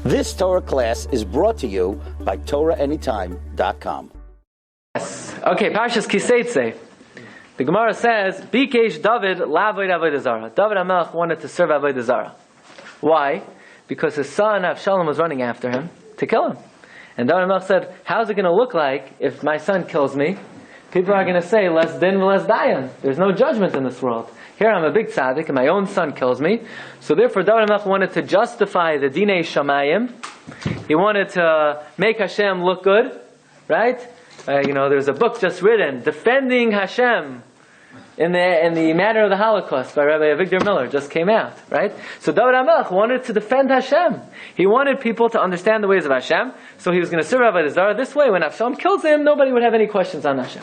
This Torah class is brought to you by TorahAnytime.com. Yes. Okay, Parshas Seitzei. The Gemara says, Bikesh David la'avoid avodah zara. David HaMelech wanted to serve avodah zara. Why? Because his son Avshalom was running after him to kill him. And David HaMelech said, how's it going to look like if my son kills me? People are going to say, less din, less dayan. There's no judgment in this world. Here I'm a big tzaddik and my own son kills me. So therefore David HaMelech wanted to justify the dinei shamayim. He wanted to make Hashem look good. Right? There's a book just written, Defending Hashem in the matter of the Holocaust by Rabbi Victor Miller, just came out, right? So David HaMelech wanted to defend Hashem. He wanted people to understand the ways of Hashem, so he was going to serve avodah zara this way. When Avshalom kills him, nobody would have any questions on Hashem.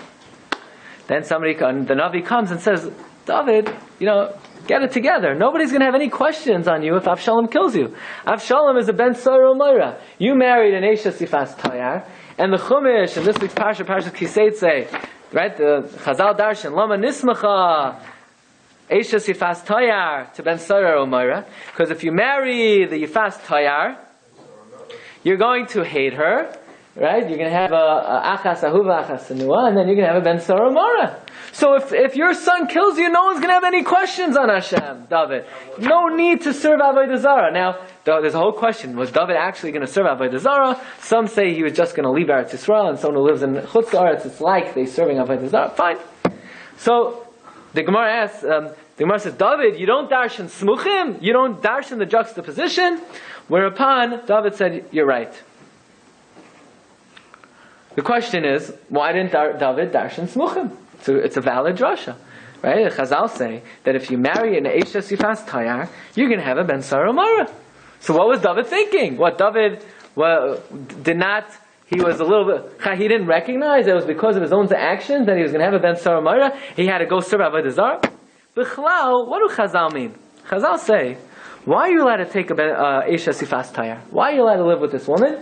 Then the Navi comes and says, David, get it together. Nobody's going to have any questions on you if Avshalom kills you. Avshalom is a ben Sora Umayra. You married an Eisha Sifas Tayar, and the Chumash, and this week's Parshas Seitzei, right? The Chazal Darshan, Lama Nismacha, Eisha Sifas Tayar to Ben Sora Umayra. Because if you marry the Yifas Tayar, you're going to hate her, right? You're going to have a Achas Ahuva Achas Anua, and then you're going to have a Ben Sora Umayra. So if your son kills you, no one's going to have any questions on Hashem, David. No need to serve avodah zara. Now, there's a whole question. Was David actually going to serve avodah zara? Some say he was just going to leave Eretz Yisrael, and someone who lives in Chutz La'aretz, it's like they're serving avodah zara. Fine. So, the Gemara asks, the Gemara says, David, you don't darshan smuchim? You don't darshan the juxtaposition? Whereupon, David said, you're right. The question is, why didn't David darshan smuchim? So it's a valid drasha, right? The Chazal say that if you marry an Eisha Sifas Tayar, you're going to have a Ben Sara Umara. So what was David thinking? What David did not, he was a little bit, he didn't recognize it was because of his own actions that he was going to have a Ben Sara Umara. He had to go serve avodah zara. B'chlal, what do Chazal mean? Chazal say, why are you allowed to take a Eisha Sifas Tayar? Why are you allowed to live with this woman?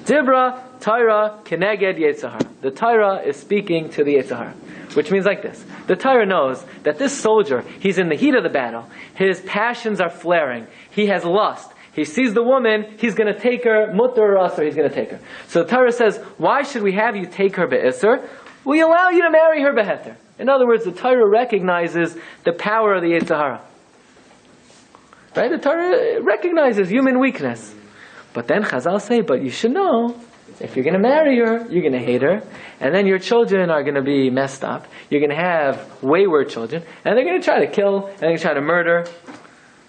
Dibra, Torah, Keneged, Yetzahar. The Torah is speaking to the Yetzahar. Which means like this. The Torah knows that this soldier, he's in the heat of the battle. His passions are flaring. He has lust. He sees the woman, he's going to take her, mutter or asr, he's going to take her. So the Torah says, why should we have you take her be'isr? We allow you to marry her be'heter. In other words, the Torah recognizes the power of the Yetzahara. Right? The Torah recognizes human weakness. But then Chazal say, but you should know, if you're going to marry her, you're going to hate her, and then your children are going to be messed up. You're going to have wayward children, and they're going to try to kill, and they're going to try to murder.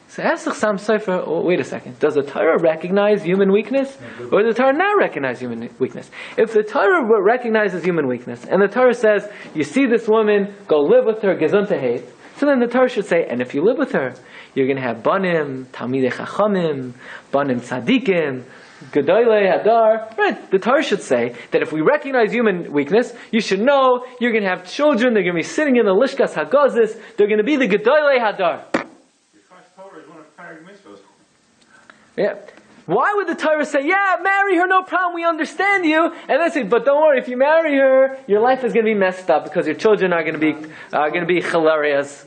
So ask the Chassam Sofer, wait a second, does the Torah recognize human weakness, or does the Torah not recognize human weakness? If the Torah recognizes human weakness, and the Torah says, you see this woman, go live with her, gezun to hate, so then the Torah should say, and if you live with her, you're going to have banim, talmidei chachamim, banim tzadikim, Gedoylei Hadar. Right, the Torah should say that if we recognize human weakness, you should know you're going to have children, they're going to be sitting in the Lishkas Hagazis, they're going to be the Gedoylei Hadar. Because Torah is one of Parag Mitzvahs. Yeah. Why would the Torah say, yeah, marry her, no problem, we understand you, and then say, but don't worry, if you marry her, your life is going to be messed up because your children are going to be hilarious.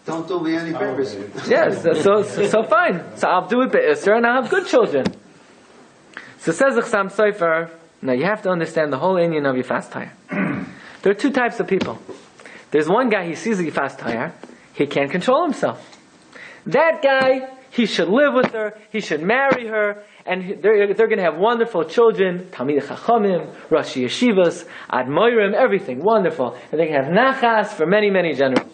Don't do me any favors. Yes, so fine. So I'll do it be'isr and I'll have good children. So says the Chassam Sofer, now you have to understand the whole inyan of Yifas Tayar. There are two types of people. There's one guy, he sees the Yifas Tayar, he can't control himself. That guy, he should live with her, he should marry her, and they're going to have wonderful children, Talmidei Chachamim, Rashi Yeshivas, Admoirim, everything, wonderful. And they can have nachas for many, many generations.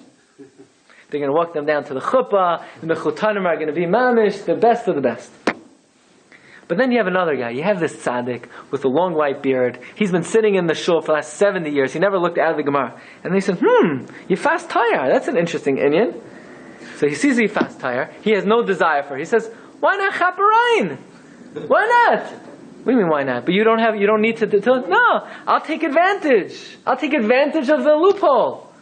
They're going to walk them down to the chuppah, the mechutanim are going to be mamish, the best of the best. But then you have another guy. You have this tzaddik with a long white beard. He's been sitting in the shul for the last 70 years. He never looked out of the Gemara. And they said, Yifas Tayar. That's an interesting inyan. So he sees the Yifas Tayar. He has no desire for it. He says, why not chaperein? Why not? What do you mean, why not? But you don't need to no, I'll take advantage. I'll take advantage of the loophole.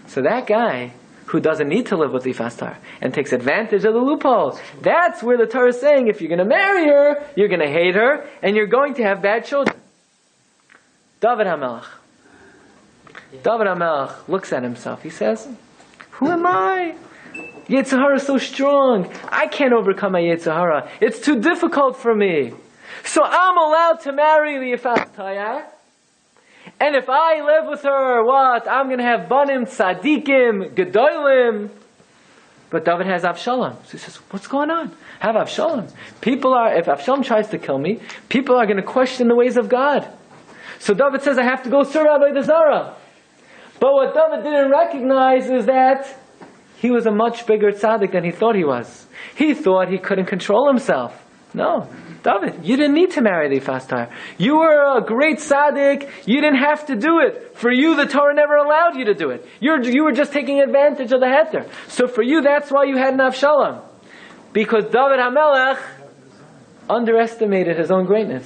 So that guy who doesn't need to live with the Yifas Tayar and takes advantage of the loophole. That's where the Torah is saying, if you're going to marry her, you're going to hate her, and you're going to have bad children. David HaMelech. David HaMelech looks at himself. He says, who am I? Yetzirah is so strong. I can't overcome my Yetzirah. It's too difficult for me. So I'm allowed to marry the Yifas Tayar. And if I live with her, what? I'm going to have Banim, Tzadikim, Gedolim. But David has Avshalom. So he says, what's going on? I have Avshalom. If Avshalom tries to kill me, people are going to question the ways of God. So David says, I have to go serve Avodah Zarah. But what David didn't recognize is that he was a much bigger tzaddik than he thought he was. He thought he couldn't control himself. No, David, you didn't need to marry the Yifas Tayar. You were a great tzaddik. You didn't have to do it. For you, the Torah never allowed you to do it. You were just taking advantage of the heter. So for you, that's why you had an Avshalom. Because David HaMelech underestimated his own greatness.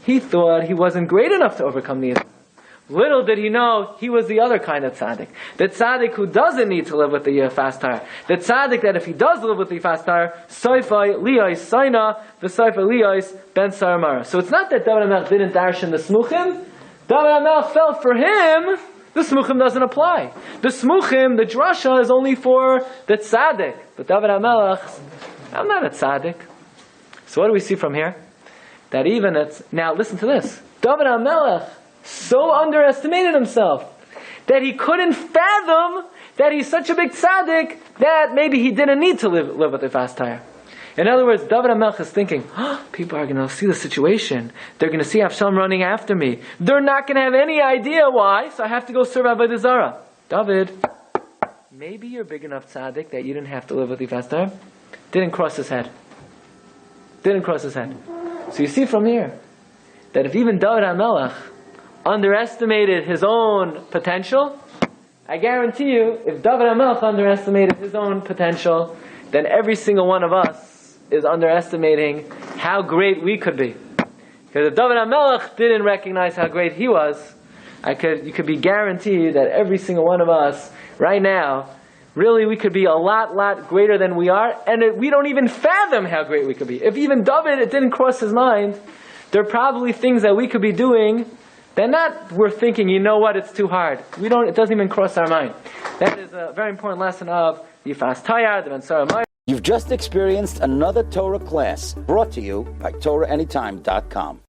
He thought he wasn't great enough to overcome the Yisrael. Little did he know, he was the other kind of tzaddik. The tzaddik who doesn't need to live with the Yifas Tayar. The tzaddik that if he does live with the Yifas Tayar, Soifai Liyos Saina, the Soifai Liyos Ben Saramara. So it's not that David HaMelech didn't darshan the Smuchim. David HaMelech felt for him, the Smuchim doesn't apply. The Smuchim, the drasha, is only for the tzaddik. But David HaMelech, I'm not a tzaddik. So what do we see from here? That even it's, now listen to this. David HaMelech so underestimated himself that he couldn't fathom that he's such a big tzaddik that maybe he didn't need to live with the Yifas Tayar. In other words, David HaMelech is thinking, people are going to see the situation. They're going to see Avshalom running after me. They're not going to have any idea why, so I have to go serve Avodah Zarah. David, maybe you're big enough tzaddik that you didn't have to live with the Yifas Tayar. Didn't cross his head. Didn't cross his head. So you see from here that if even David HaMelech underestimated his own potential, I guarantee you, if David HaMelech underestimated his own potential, then every single one of us is underestimating how great we could be. Because if David HaMelech didn't recognize how great he was, you could be guaranteed that every single one of us, right now, really we could be a lot greater than we are, and we don't even fathom how great we could be. If even David, it didn't cross his mind, there are probably things that we could be doing that we're thinking, you know what, it's too hard. It doesn't even cross our mind. That is a very important lesson of the Yifas Tayar, the Ben Sarah. You've just experienced another Torah class brought to you by TorahAnytime.com.